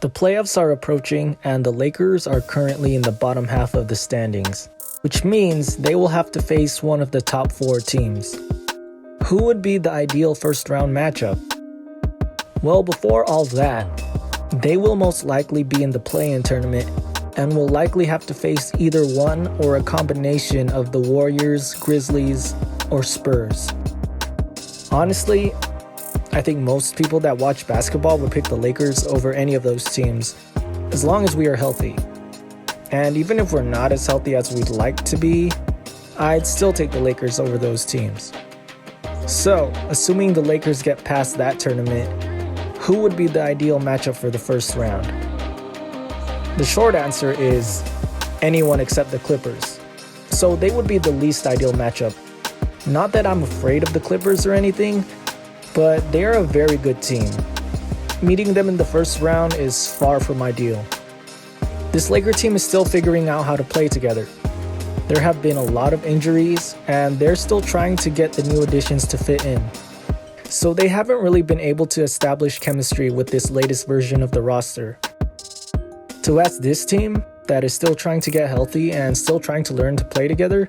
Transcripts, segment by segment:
The playoffs are approaching and the Lakers are currently in the bottom half of the standings, which means they will have to face one of the top 4 teams. Who would be the ideal first round matchup? Well, before all that, they will most likely be in the play-in tournament and will likely have to face either one or a combination of the Warriors, Grizzlies, or Spurs. Honestly, I think most people that watch basketball would pick the Lakers over any of those teams, as long as we are healthy. And even if we're not as healthy as we'd like to be, I'd still take the Lakers over those teams. So, assuming the Lakers get past that tournament, who would be the ideal matchup for the first round? The short answer is anyone except the Clippers. So they would be the least ideal matchup. Not that I'm afraid of the Clippers or anything, but they are a very good team. Meeting them in the first round is far from ideal. This Laker team is still figuring out how to play together. There have been a lot of injuries, and they're still trying to get the new additions to fit in. So they haven't really been able to establish chemistry with this latest version of the roster. To ask this team, that is still trying to get healthy and still trying to learn to play together,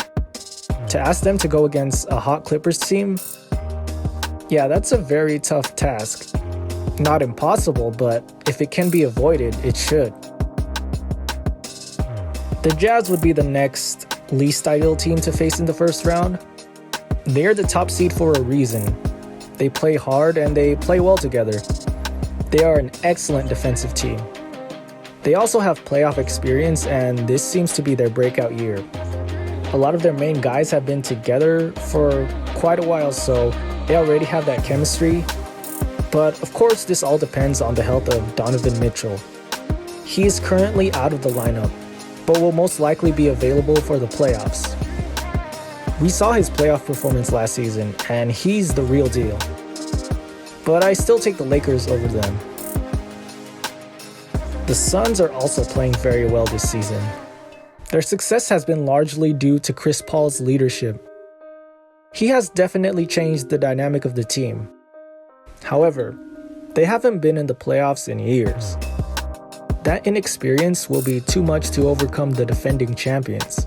to ask them to go against a hot Clippers team, yeah, that's a very tough task. Not impossible, but if it can be avoided, it should. The Jazz would be the next least ideal team to face in the first round. They're the top seed for a reason. They play hard and they play well together. They are an excellent defensive team. They also have playoff experience, and this seems to be their breakout year. A lot of their main guys have been together for quite a while, so they already have that chemistry. But of course, this all depends on the health of Donovan Mitchell. He is currently out of the lineup, but will most likely be available for the playoffs. We saw his playoff performance last season, and he's the real deal. But I still take the Lakers over them. The Suns are also playing very well this season. Their success has been largely due to Chris Paul's leadership. He has definitely changed the dynamic of the team. However, they haven't been in the playoffs in years. That inexperience will be too much to overcome the defending champions.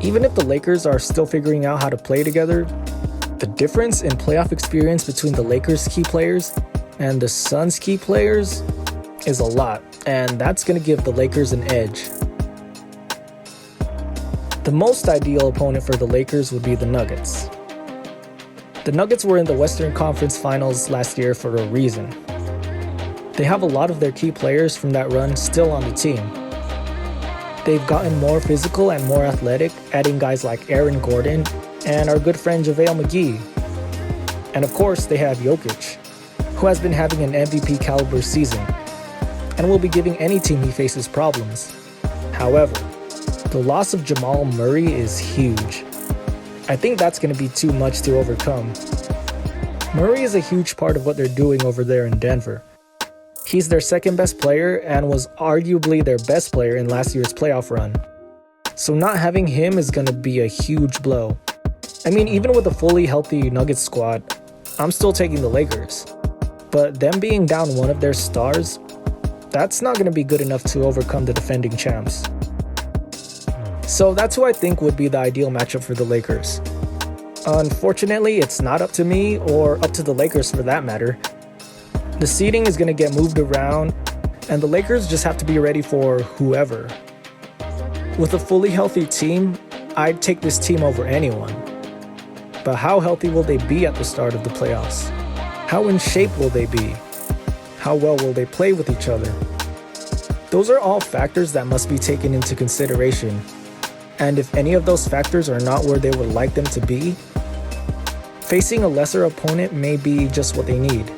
Even if the Lakers are still figuring out how to play together, the difference in playoff experience between the Lakers' key players and the Suns' key players is a lot, and that's going to give the Lakers an edge. The most ideal opponent for the Lakers would be the Nuggets. The Nuggets were in the Western Conference Finals last year for a reason. They have a lot of their key players from that run still on the team. They've gotten more physical and more athletic, adding guys like Aaron Gordon and our good friend JaVale McGee. And of course, they have Jokic, who has been having an MVP caliber season and will be giving any team he faces problems. However, the loss of Jamal Murray is huge. I think that's going to be too much to overcome. Murray is a huge part of what they're doing over there in Denver. He's their second best player and was arguably their best player in last year's playoff run. So not having him is going to be a huge blow. I mean, even with a fully healthy Nuggets squad, I'm still taking the Lakers. But them being down one of their stars, that's not going to be good enough to overcome the defending champs. So that's who I think would be the ideal matchup for the Lakers. Unfortunately, it's not up to me or up to the Lakers for that matter. The seeding is going to get moved around, and the Lakers just have to be ready for whoever. With a fully healthy team, I'd take this team over anyone. But how healthy will they be at the start of the playoffs? How in shape will they be? How well will they play with each other? Those are all factors that must be taken into consideration. And if any of those factors are not where they would like them to be, facing a lesser opponent may be just what they need.